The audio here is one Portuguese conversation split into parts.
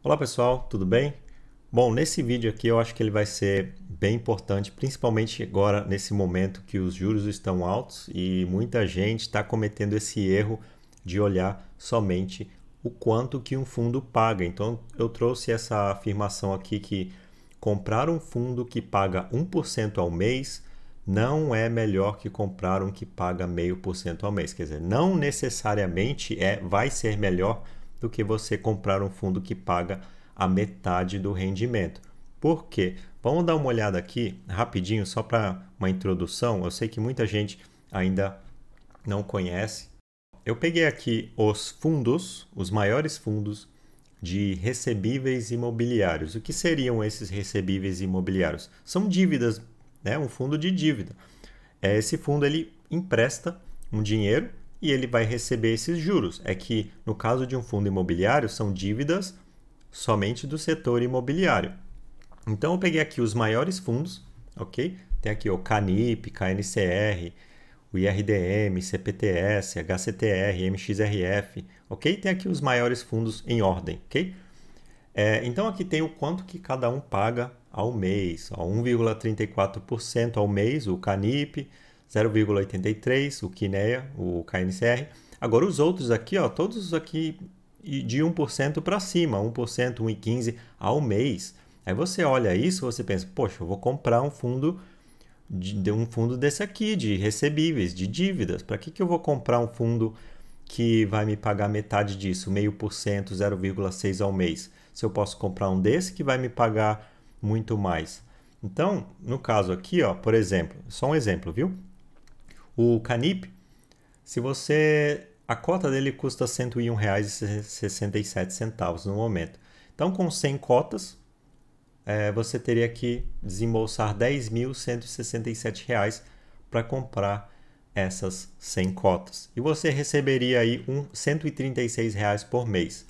Olá pessoal, tudo bem? Bom, nesse vídeo aqui eu acho que ele vai ser bem importante, principalmente agora nesse momento que os juros estão altos e muita gente está cometendo esse erro de olhar somente o quanto que um fundo paga. Então eu trouxe essa afirmação aqui que comprar um fundo que paga 1% ao mês não é melhor que comprar um que paga 0,5% ao mês. Quer dizer, não necessariamente vai ser melhor do que você comprar um fundo que paga a metade do rendimento. Por quê? Vamos dar uma olhada aqui rapidinho, só para uma introdução. Eu sei que muita gente ainda não conhece. Eu peguei aqui os fundos, os maiores fundos de recebíveis imobiliários. O que seriam esses recebíveis imobiliários? São dívidas, né? Um fundo de dívida. Esse fundo ele empresta um dinheiro e ele vai receber esses juros. É que no caso de um fundo imobiliário são dívidas somente do setor imobiliário. Então eu peguei aqui os maiores fundos, ok? Tem aqui o Canip, KNCR, o IRDM, CPTS, HCTR, MXRF, ok? Tem aqui os maiores fundos em ordem, ok? Então aqui tem o quanto que cada um paga ao mês, 1,34% ao mês, o Canip, 0,83% o Kinea, o KNCR. Agora os outros aqui, ó, todos aqui de 1% para cima, 1%, 1,15% ao mês. Aí você olha isso, você pensa, poxa, eu vou comprar um fundo desse aqui, de recebíveis, de dívidas. Para que eu vou comprar um fundo que vai me pagar metade disso, 0,5%, 0,6% ao mês? Se eu posso comprar um desse que vai me pagar muito mais. Então, no caso aqui, ó, por exemplo, só um exemplo, viu? O Canip, se você... A cota dele custa R$ 101,67 no momento. Então, com 100 cotas, você teria que desembolsar R$ 10.167 para comprar essas 100 cotas. E você receberia aí R$ 136 por mês.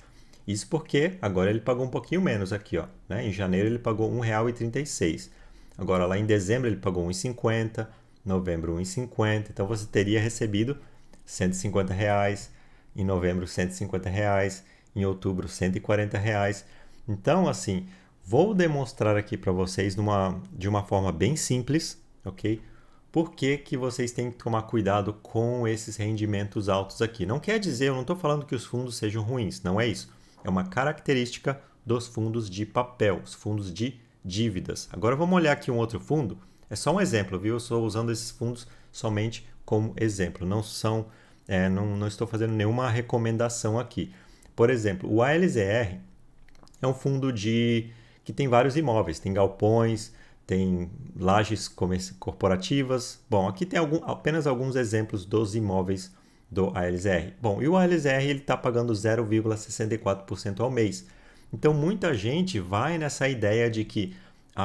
Isso porque agora ele pagou um pouquinho menos aqui, ó, né? Em janeiro ele pagou R$ 1,36. Agora lá em dezembro ele pagou R$ 1,50, novembro R$ 1,50. Então você teria recebido R$ 150, em novembro R$ 150, em outubro R$ 140. Então, assim, vou demonstrar aqui para vocês de uma forma bem simples, ok? Por que que vocês têm que tomar cuidado com esses rendimentos altos aqui? Não quer dizer, eu não estou falando que os fundos sejam ruins, não é isso. É uma característica dos fundos de papel, os fundos de dívidas. Agora vamos olhar aqui um outro fundo. É só um exemplo, viu? Eu estou usando esses fundos somente como exemplo. Não estou fazendo nenhuma recomendação aqui. Por exemplo, o ALZR é um fundo que tem vários imóveis. Tem galpões, tem lajes corporativas. Bom, aqui tem apenas alguns exemplos dos imóveis do ALZR. Bom, e o ALZR está pagando 0,64% ao mês. Então, muita gente vai nessa ideia de que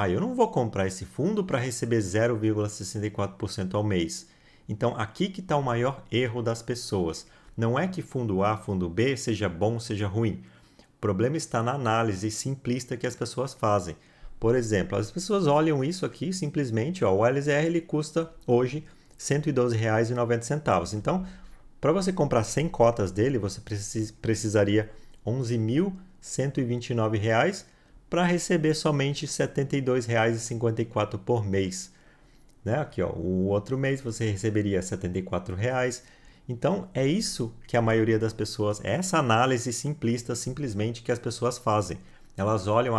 eu não vou comprar esse fundo para receber 0,64% ao mês. Então, aqui que está o maior erro das pessoas. Não é que fundo A, fundo B seja bom, seja ruim. O problema está na análise simplista que as pessoas fazem. Por exemplo, as pessoas olham isso aqui simplesmente, ó, o ALZR ele custa hoje R$ 112,90. Então, para você comprar 100 cotas dele, você precisaria R$ 11.129 para receber somente R$ 72,54 por mês. Né? Aqui, ó, o outro mês você receberia R$ 74. Então, é isso que a maioria das pessoas, essa análise simplista simplesmente que as pessoas fazem. Elas olham,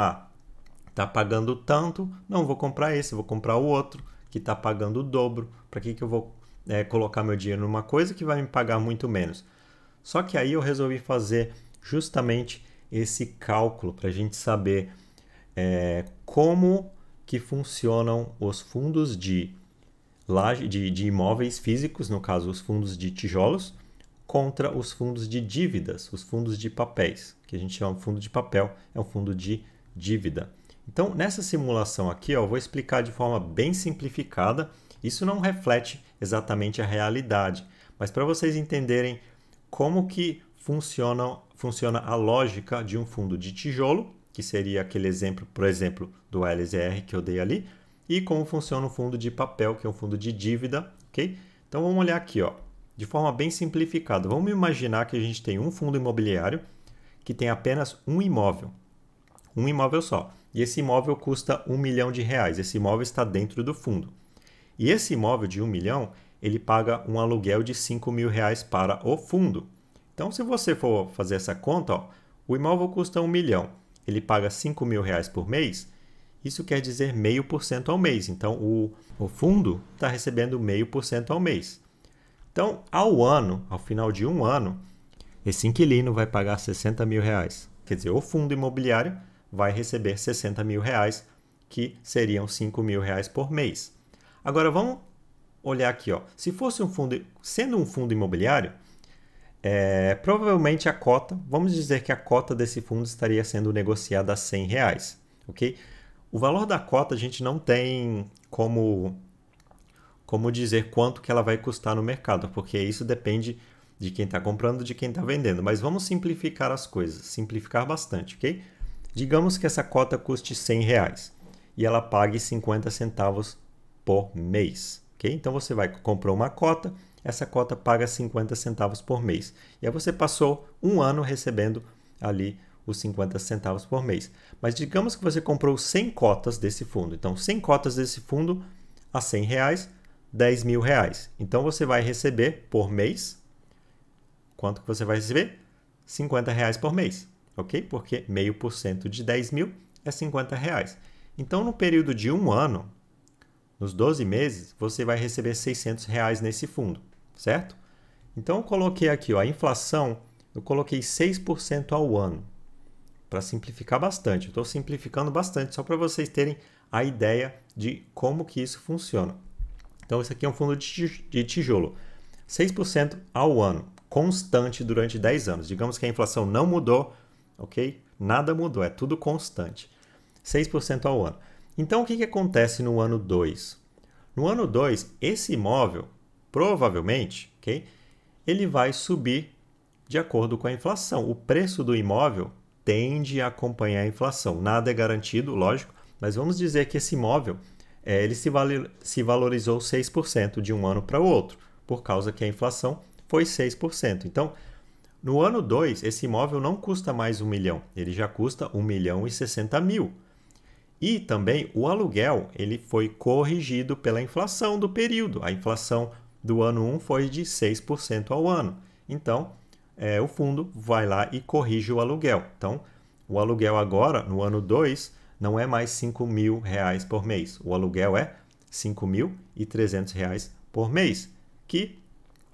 está pagando tanto, não vou comprar esse, vou comprar o outro que está pagando o dobro. Para que eu vou colocar meu dinheiro numa coisa que vai me pagar muito menos? Só que aí eu resolvi fazer justamente esse cálculo para a gente saber como que funcionam os fundos de imóveis físicos, no caso os fundos de tijolos, contra os fundos de dívidas, os fundos de papéis, que a gente chama de fundo de papel, é um fundo de dívida. Então, nessa simulação aqui, eu vou explicar de forma bem simplificada. Isso não reflete exatamente a realidade, mas para vocês entenderem como que funciona a lógica de um fundo de tijolo, que seria aquele exemplo, por exemplo, do ALZR que eu dei ali, e como funciona o fundo de papel, que é um fundo de dívida, ok? Então vamos olhar aqui, ó, de forma bem simplificada. Vamos imaginar que a gente tem um fundo imobiliário que tem apenas um imóvel. um imóvel só. E esse imóvel custa R$ 1 milhão. Esse imóvel está dentro do fundo. E esse imóvel de 1 milhão, ele paga um aluguel de R$ 5 mil para o fundo. Então, se você for fazer essa conta, ó, o imóvel custa 1 milhão, ele paga 5 mil reais por mês, isso quer dizer 0,5% ao mês. Então, o fundo está recebendo 0,5% ao mês. Então, ao ano, ao final de um ano, esse inquilino vai pagar 60 mil reais. Quer dizer, o fundo imobiliário vai receber 60 mil reais, que seriam 5 mil reais por mês. Agora, vamos olhar aqui. Ó. Se fosse um fundo, sendo um fundo imobiliário, provavelmente a cota, vamos dizer que a cota desse fundo estaria sendo negociada a 100 reais. Okay? O valor da cota a gente não tem como dizer quanto que ela vai custar no mercado, porque isso depende de quem está comprando, de quem está vendendo. Mas vamos simplificar as coisas, simplificar bastante, ok? Digamos que essa cota custe 100 reais e ela pague 50 centavos por mês, ok? Então você comprou uma cota, essa cota paga 50 centavos por mês. E aí você passou um ano recebendo ali os 50 centavos por mês. Mas digamos que você comprou 100 cotas desse fundo. Então, 100 cotas desse fundo a 100 reais, 10 mil reais. Então, você vai receber por mês, quanto que você vai receber? 50 reais por mês, ok? Porque 0,5% de 10 mil é 50 reais. Então, no período de um ano, nos 12 meses, você vai receber 600 reais nesse fundo, certo? Então, eu coloquei aqui, ó, a inflação, eu coloquei 6% ao ano. Para simplificar bastante. Eu estou simplificando bastante só para vocês terem a ideia de como que isso funciona. Então, esse aqui é um fundo de tijolo. 6% ao ano, constante durante 10 anos. Digamos que a inflação não mudou, ok? Nada mudou, é tudo constante. 6% ao ano. Então, o que acontece no ano 2? No ano 2, esse imóvel, provavelmente, ok? Ele vai subir de acordo com a inflação. O preço do imóvel tende a acompanhar a inflação. Nada é garantido, lógico, mas vamos dizer que esse imóvel ele se valorizou 6% de um ano para o outro, por causa que a inflação foi 6%. Então, no ano 2, esse imóvel não custa mais 1 milhão, ele já custa 1 milhão e 60 mil. E também o aluguel ele foi corrigido pela inflação do período. A inflação do ano 1 foi de 6% ao ano. Então, o fundo vai lá e corrige o aluguel. Então, o aluguel agora, no ano 2, não é mais 5 mil reais por mês. O aluguel é 5.300 reais por mês, que,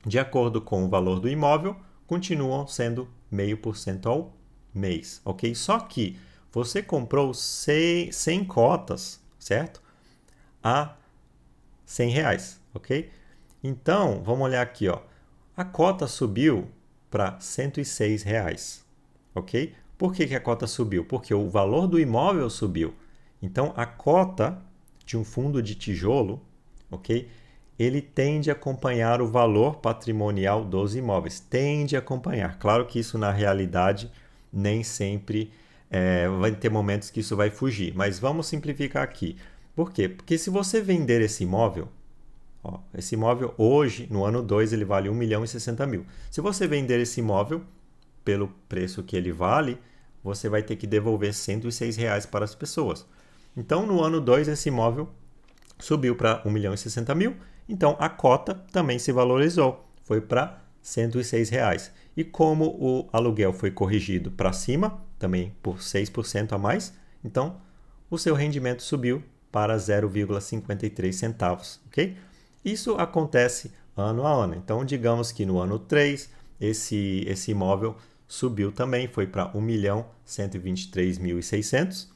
de acordo com o valor do imóvel, continuam sendo 0,5% ao mês, ok? Só que você comprou 100 cotas, certo? A 100 reais, ok? Então, vamos olhar aqui, ó. A cota subiu para R$ 106 reais, ok? Por que a cota subiu? Porque o valor do imóvel subiu. Então, a cota de um fundo de tijolo, ok? Ele tende a acompanhar o valor patrimonial dos imóveis. Tende a acompanhar. Claro que isso, na realidade, nem sempre vai ter momentos que isso vai fugir. Mas vamos simplificar aqui. Por quê? Porque se você vender esse imóvel, ó, esse imóvel hoje, no ano 2, ele vale 1 milhão e 60 mil. Se você vender esse imóvel pelo preço que ele vale, você vai ter que devolver R$ 106 reais para as pessoas. Então, no ano 2, esse imóvel subiu para 1 milhão e 60 mil. Então, a cota também se valorizou. Foi para R$ 106 reais. E como o aluguel foi corrigido para cima, também por 6% a mais, então o seu rendimento subiu para 0,53 centavos, ok? Isso acontece ano a ano. Então, digamos que no ano 3, esse imóvel subiu também, foi para 1.123.600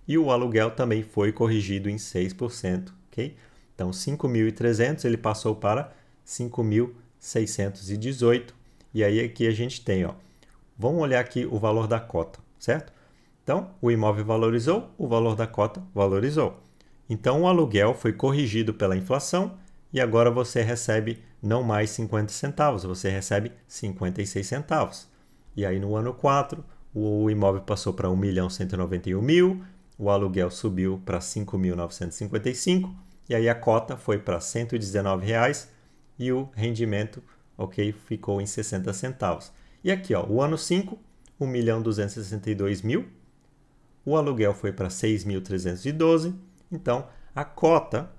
e o aluguel também foi corrigido em 6%, ok? Então, 5.300 ele passou para 5.618 e aí aqui a gente tem, ó, vamos olhar aqui o valor da cota, certo? Então, o imóvel valorizou, o valor da cota valorizou. Então, o aluguel foi corrigido pela inflação e agora você recebe não mais 50 centavos, você recebe 56 centavos. E aí no ano 4, o imóvel passou para 1.191.000, o aluguel subiu para 5.955 e aí a cota foi para R$ 119 reais, e o rendimento, ok, ficou em 60 centavos. E aqui, ó, o ano 5, 1.262.000, o aluguel foi para 6.312, então a cota,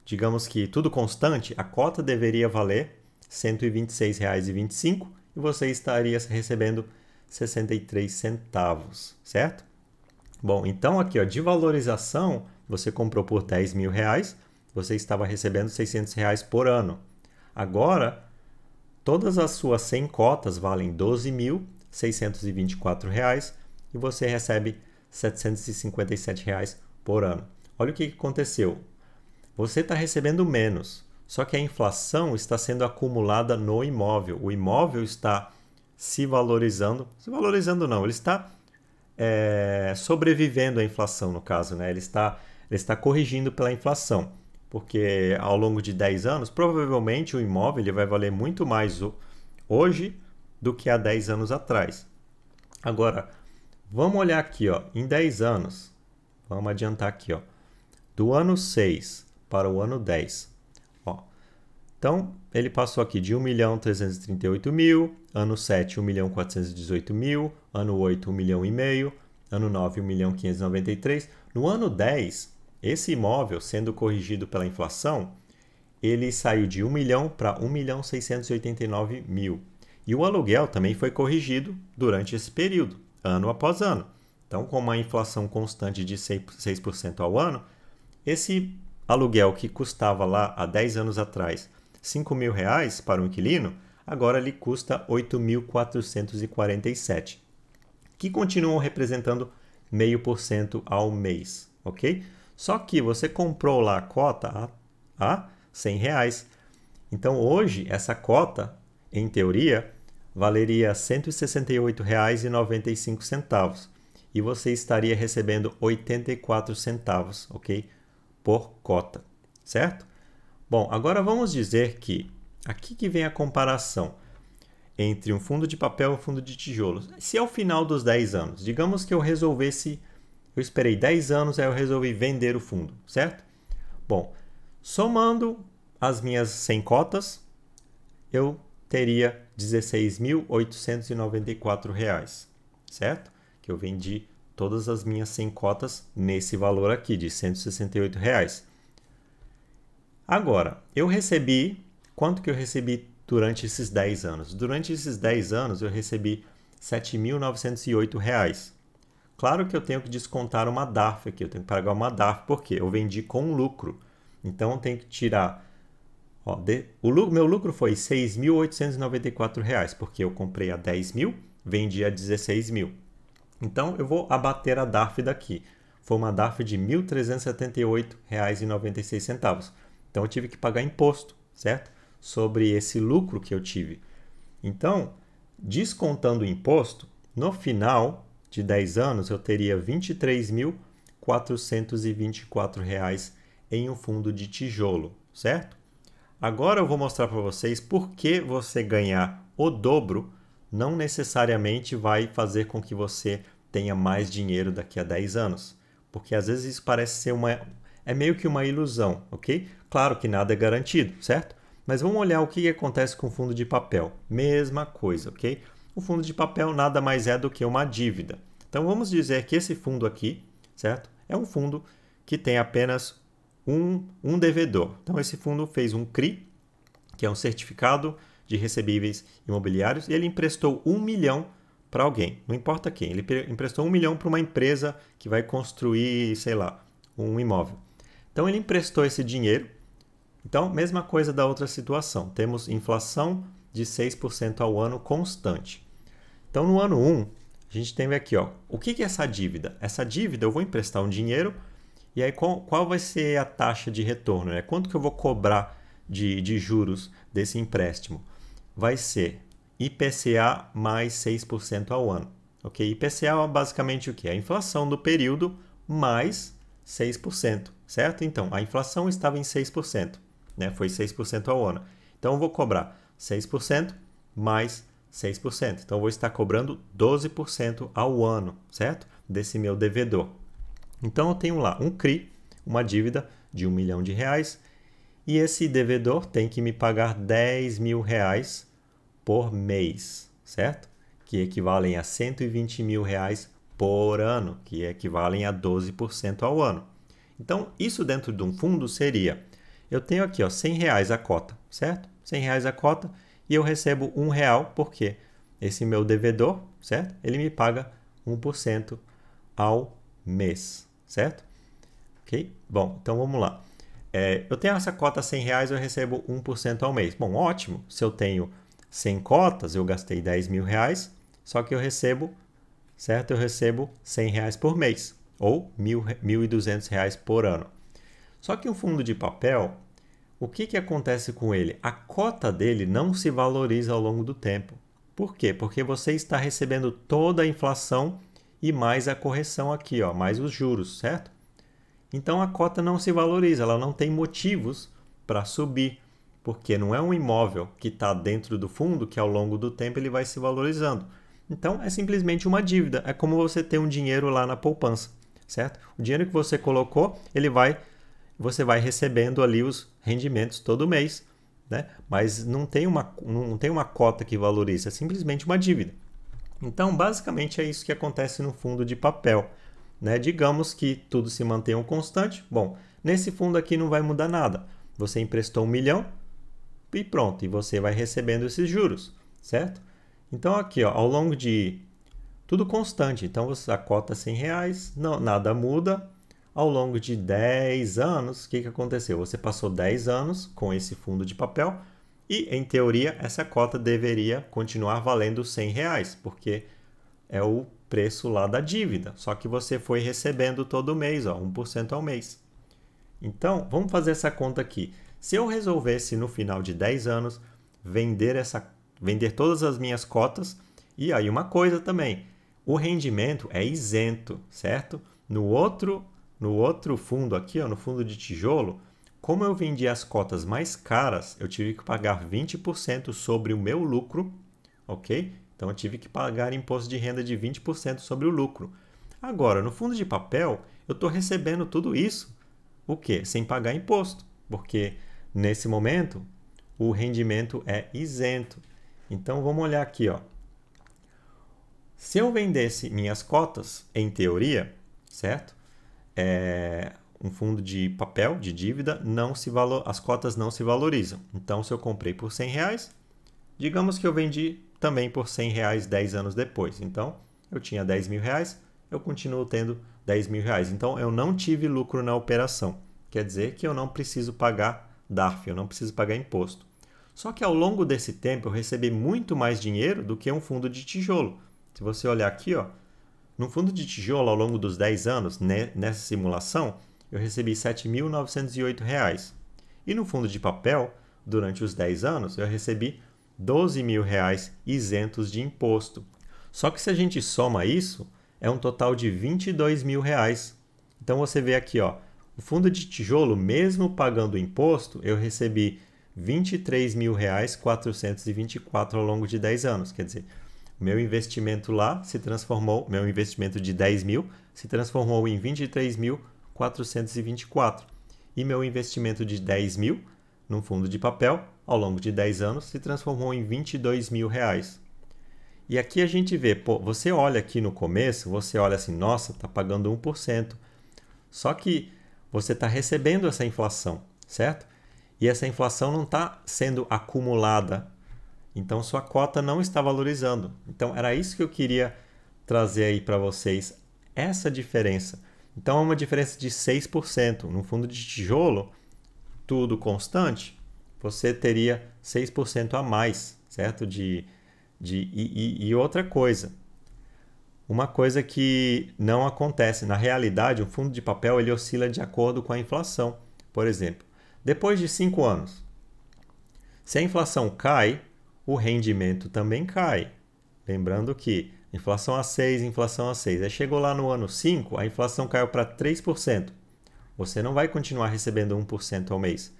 digamos que tudo constante, a cota deveria valer R$ 126,25 e você estaria recebendo 63 centavos, certo? Bom, então aqui ó, de valorização, você comprou por R$ 10.000, você estava recebendo R$ 600 por ano. Agora, todas as suas 100 cotas valem R$ 12.624 e você recebe R$ 757 por ano. Olha o que aconteceu. Você está recebendo menos, só que a inflação está sendo acumulada no imóvel. O imóvel está se valorizando não, ele está sobrevivendo à inflação, no caso, né? Ele está corrigindo pela inflação, porque ao longo de 10 anos, provavelmente o imóvel ele vai valer muito mais hoje do que há 10 anos atrás. Agora, vamos olhar aqui, ó, em 10 anos, vamos adiantar aqui, ó, do ano 6 para o ano 10. Ó. Então, ele passou aqui de 1.338.000, ano 7, 1.418.000, ano 8, 1,5 milhão, ano 9, 1.593. No ano 10, esse imóvel, sendo corrigido pela inflação, ele saiu de 1 milhão para 1.689.000. E o aluguel também foi corrigido durante esse período, ano após ano. Então, com uma inflação constante de 6% ao ano, esse aluguel que custava lá há 10 anos atrás R$ 5.000 para um inquilino, agora ele custa R$ 8.447, que continuam representando 0,5% ao mês, ok? Só que você comprou lá a cota a R$ 100. Então hoje essa cota, em teoria, valeria R$ 168,95 e você estaria recebendo 84 centavos, ok? Por cota, certo? Bom, agora vamos dizer que aqui que vem a comparação entre um fundo de papel e um fundo de tijolos. Se ao final dos 10 anos, digamos que eu esperei 10 anos, aí eu resolvi vender o fundo, certo? Bom, somando as minhas 100 cotas, eu teria R$ 16.894, certo? Que eu vendi todas as minhas 100 cotas nesse valor aqui de R$ 168. Agora, quanto que eu recebi durante esses 10 anos? Durante esses 10 anos eu recebi R$ 7.908. Claro que eu tenho que descontar uma DARF aqui, eu tenho que pagar uma DARF porque eu vendi com lucro. Então eu tenho que tirar, ó, meu lucro foi R$ 6.894, porque eu comprei a 10.000, vendi a 16.000. Então eu vou abater a DARF daqui. Foi uma DARF de R$ 1.378,96. Então eu tive que pagar imposto, certo? Sobre esse lucro que eu tive. Então, descontando o imposto, no final de 10 anos eu teria R$ 23.424 em um fundo de tijolo, certo? Agora eu vou mostrar para vocês por que você ganhar o dobro não necessariamente vai fazer com que você tenha mais dinheiro daqui a 10 anos. Porque às vezes isso parece ser meio que uma ilusão, ok? Claro que nada é garantido, certo? Mas vamos olhar o que acontece com o fundo de papel. Mesma coisa, ok? O fundo de papel nada mais é do que uma dívida. Então vamos dizer que esse fundo aqui, certo? É um fundo que tem apenas um devedor. Então esse fundo fez um CRI, que é um certificado de recebíveis imobiliários, e ele emprestou 1 milhão para alguém, não importa quem. Ele emprestou 1 milhão para uma empresa que vai construir, sei lá, um imóvel. Então ele emprestou esse dinheiro. Então, mesma coisa da outra situação. Temos inflação de 6% ao ano constante. Então, no ano 1, a gente tem aqui, ó, o que é essa dívida? Essa dívida eu vou emprestar um dinheiro e aí qual vai ser a taxa de retorno? Né? Quanto que eu vou cobrar de juros desse empréstimo? Vai ser IPCA mais 6% ao ano. Okay? IPCA é basicamente o que? A inflação do período mais 6%, certo? Então, a inflação estava em 6%. Né? Foi 6% ao ano. Então, eu vou cobrar 6% mais 6%. Então, eu vou estar cobrando 12% ao ano, certo? Desse meu devedor. Então, eu tenho lá um CRI, uma dívida de R$ 1 milhão, e esse devedor tem que me pagar R$ 10.000 por mês, certo? Que equivalem a R$ 120.000 por ano, que equivalem a 12% ao ano. Então, isso dentro de um fundo seria, eu tenho aqui ó, R$100 a cota, certo? R$100 a cota e eu recebo R$1 porque esse meu devedor, certo? Ele me paga 1% ao mês, certo? Ok? Bom, então vamos lá. Eu tenho essa cota R$100, eu recebo 1% ao mês. Bom, ótimo. Se eu tenho 100 cotas, eu gastei R$10.000, só que eu recebo, certo? Eu recebo R$100 por mês, ou R$1.200 por ano. Só que um fundo de papel, o que acontece com ele? A cota dele não se valoriza ao longo do tempo. Por quê? Porque você está recebendo toda a inflação e mais a correção aqui, ó, mais os juros, certo? Então a cota não se valoriza, ela não tem motivos para subir, porque não é um imóvel que está dentro do fundo que ao longo do tempo ele vai se valorizando. Então é simplesmente uma dívida, é como você ter um dinheiro lá na poupança, certo? O dinheiro que você colocou, você vai recebendo ali os rendimentos todo mês, né? Mas não tem uma cota que valoriza, é simplesmente uma dívida. Então, basicamente é isso que acontece no fundo de papel, né? Digamos que tudo se mantenha constante. Bom, nesse fundo aqui não vai mudar nada. Você emprestou 1 milhão e pronto, e você vai recebendo esses juros, certo? Então aqui, ó, ao longo de tudo constante, então a cota R$100, não, nada muda. Ao longo de 10 anos, o que aconteceu? Você passou 10 anos com esse fundo de papel e, em teoria, essa cota deveria continuar valendo R$100, porque é o preço lá da dívida. Só que você foi recebendo todo mês, ó, 1% ao mês. Então, vamos fazer essa conta aqui. Se eu resolvesse, no final de 10 anos, vender todas as minhas cotas, e aí uma coisa também, o rendimento é isento, certo? No outro fundo aqui, ó, no fundo de tijolo, como eu vendi as cotas mais caras, eu tive que pagar 20% sobre o meu lucro, ok? Então eu tive que pagar imposto de renda de 20% sobre o lucro. Agora, no fundo de papel, eu estou recebendo tudo isso, o quê? Sem pagar imposto, porque nesse momento o rendimento é isento. Então vamos olhar aqui, ó. Se eu vendesse minhas cotas, em teoria, certo? Um fundo de papel, de dívida, as cotas não se valorizam. Então, se eu comprei por R$100, digamos que eu vendi também por R$100 10 anos depois. Então, eu tinha R$10.000, eu continuo tendo R$10.000. Então, eu não tive lucro na operação. Quer dizer que eu não preciso pagar DARF, eu não preciso pagar imposto. Só que ao longo desse tempo, eu recebi muito mais dinheiro do que um fundo de tijolo. Se você olhar aqui, ó, no fundo de tijolo, ao longo dos 10 anos, nessa simulação, eu recebi R$7.908. E no fundo de papel, durante os 10 anos, eu recebi R$12.000 isentos de imposto. Só que se a gente soma isso, é um total de R$22.000. Então você vê aqui, ó, o fundo de tijolo, mesmo pagando imposto, eu recebi R$23.424 ao longo de 10 anos. Quer dizer, meu investimento lá meu investimento de 10 mil se transformou em 23.424. E meu investimento de 10 mil num fundo de papel, ao longo de 10 anos, se transformou em R$22.000. E aqui a gente vê, pô, você olha aqui no começo, você olha assim, nossa, está pagando 1%. Só que você está recebendo essa inflação, certo? E essa inflação não está sendo acumulada. Então, sua cota não está valorizando. Então, era isso que eu queria trazer aí para vocês, essa diferença. Então, é uma diferença de 6%. No fundo de tijolo, tudo constante, você teria 6% a mais, certo? E outra coisa, uma coisa que não acontece. Na realidade, o fundo de papel ele oscila de acordo com a inflação. Por exemplo, depois de 5 anos, se a inflação cai, o rendimento também cai. Lembrando que inflação a 6, inflação a 6. Aí chegou lá no ano 5, a inflação caiu para 3%. Você não vai continuar recebendo 1% ao mês.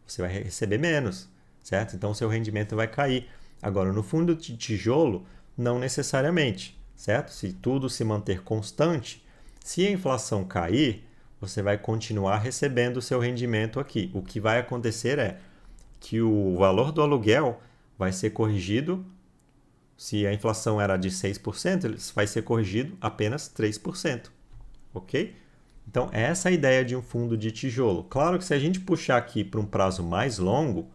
Você vai receber menos, certo? Então, seu rendimento vai cair. Agora, no fundo de tijolo, não necessariamente, certo? Se tudo se manter constante, se a inflação cair, você vai continuar recebendo o seu rendimento aqui. O que vai acontecer é que o valor do aluguel vai ser corrigido Se a inflação era de 6%, ele vai ser corrigido apenas 3%, ok? Então, essa é a ideia de um fundo de tijolo. Claro que se a gente puxar aqui para um prazo mais longo,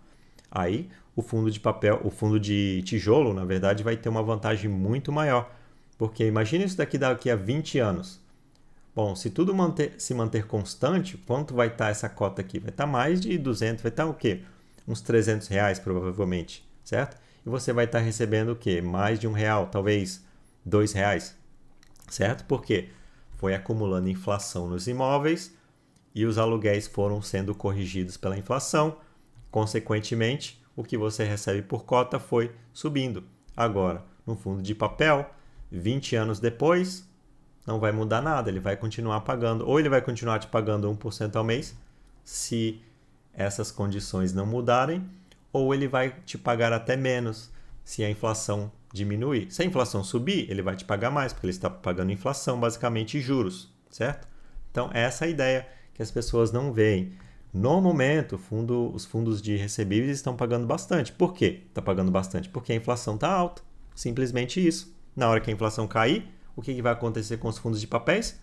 aí o fundo de papel, o fundo de tijolo, na verdade, vai ter uma vantagem muito maior. Porque imagine isso daqui a 20 anos. Bom, se tudo se manter constante, quanto vai estar essa cota aqui? Vai estar mais de 200, vai estar o quê? Uns 300 reais provavelmente, certo? E você vai estar recebendo o quê? Mais de R$1, talvez R$2, certo? Por quê? Foi acumulando inflação nos imóveis e os aluguéis foram sendo corrigidos pela inflação. Consequentemente, o que você recebe por cota foi subindo. Agora, no fundo de papel, 20 anos depois, não vai mudar nada, ele vai continuar pagando, ou ele vai continuar te pagando 1% ao mês, se essas condições não mudarem, ou ele vai te pagar até menos, se a inflação diminuir. Se a inflação subir, ele vai te pagar mais, porque ele está pagando inflação, basicamente juros, certo? Então, essa é a ideia que as pessoas não veem. No momento, os fundos de recebíveis estão pagando bastante. Por quê? Está pagando bastante? Porque a inflação está alta. Simplesmente isso. Na hora que a inflação cair, o que vai acontecer com os fundos de papéis?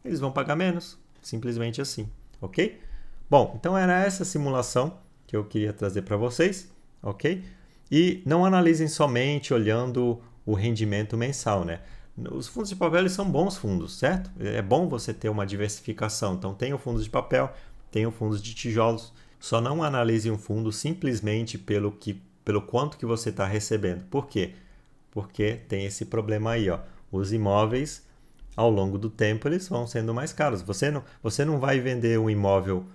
Eles vão pagar menos. Simplesmente assim. Ok? Bom, então era essa simulação que eu queria trazer para vocês. Ok? E não analisem somente olhando o rendimento mensal, né? Os fundos de papel eles são bons fundos, certo? É bom você ter uma diversificação. Então, tem o fundo de papel, tem o fundo de tijolos. Só não analise um fundo simplesmente pelo quanto que você está recebendo. Por quê? Porque tem esse problema aí, ó. Os imóveis, ao longo do tempo, eles vão sendo mais caros. Você não vai vender um imóvel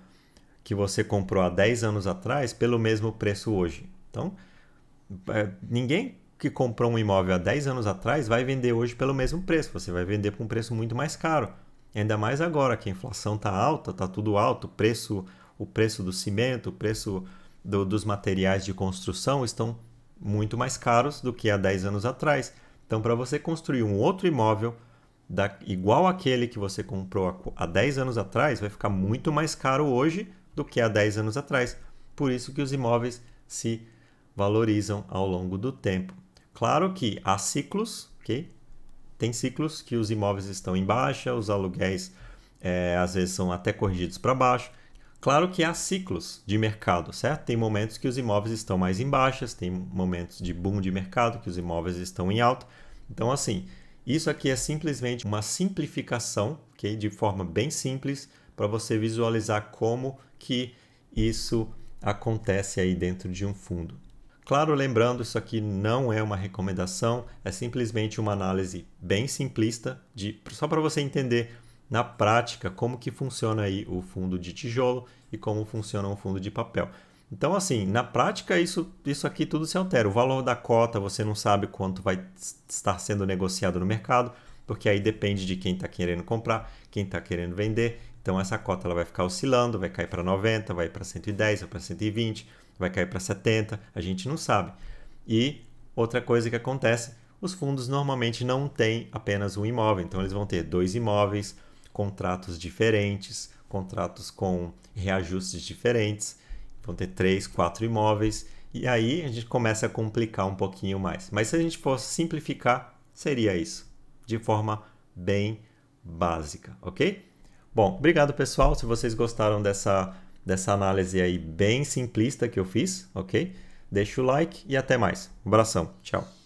que você comprou há 10 anos atrás pelo mesmo preço hoje. Então, ninguém que comprou um imóvel há 10 anos atrás vai vender hoje pelo mesmo preço. Você vai vender por um preço muito mais caro. Ainda mais agora que a inflação está alta, está tudo alto, o preço do cimento, o preço dos materiais de construção estão muito mais caros do que há 10 anos atrás. Então, para você construir um outro imóvel igual àquele que você comprou há 10 anos atrás, vai ficar muito mais caro hoje do que há 10 anos atrás. Por isso que os imóveis se valorizam ao longo do tempo. Claro que há ciclos, ok? Tem ciclos que os imóveis estão em baixa, os aluguéis às vezes são até corrigidos para baixo. Claro que há ciclos de mercado, certo? Tem momentos que os imóveis estão mais em baixas, tem momentos de boom de mercado que os imóveis estão em alta. Então, assim, isso aqui é simplesmente uma simplificação, ok? De forma bem simples, para você visualizar como que isso acontece aí dentro de um fundo. Claro, lembrando, isso aqui não é uma recomendação, é simplesmente uma análise bem simplista, só para você entender na prática como que funciona aí o fundo de tijolo e como funciona um fundo de papel. Então, assim, na prática isso aqui tudo se altera. O valor da cota você não sabe quanto vai estar sendo negociado no mercado, porque aí depende de quem está querendo comprar, quem está querendo vender. Então, essa cota ela vai ficar oscilando, vai cair para 90, vai para 110, vai para 120, vai cair para 70, a gente não sabe. E outra coisa que acontece, os fundos normalmente não têm apenas um imóvel, então eles vão ter 2 imóveis, contratos diferentes, contratos com reajustes diferentes, vão ter 3, 4 imóveis, e aí a gente começa a complicar um pouquinho mais. Mas se a gente fosse simplificar, seria isso, de forma bem básica, ok? Bom, obrigado pessoal, se vocês gostaram dessa análise aí bem simplista que eu fiz, ok? Deixa o like e até mais. Um abração, tchau!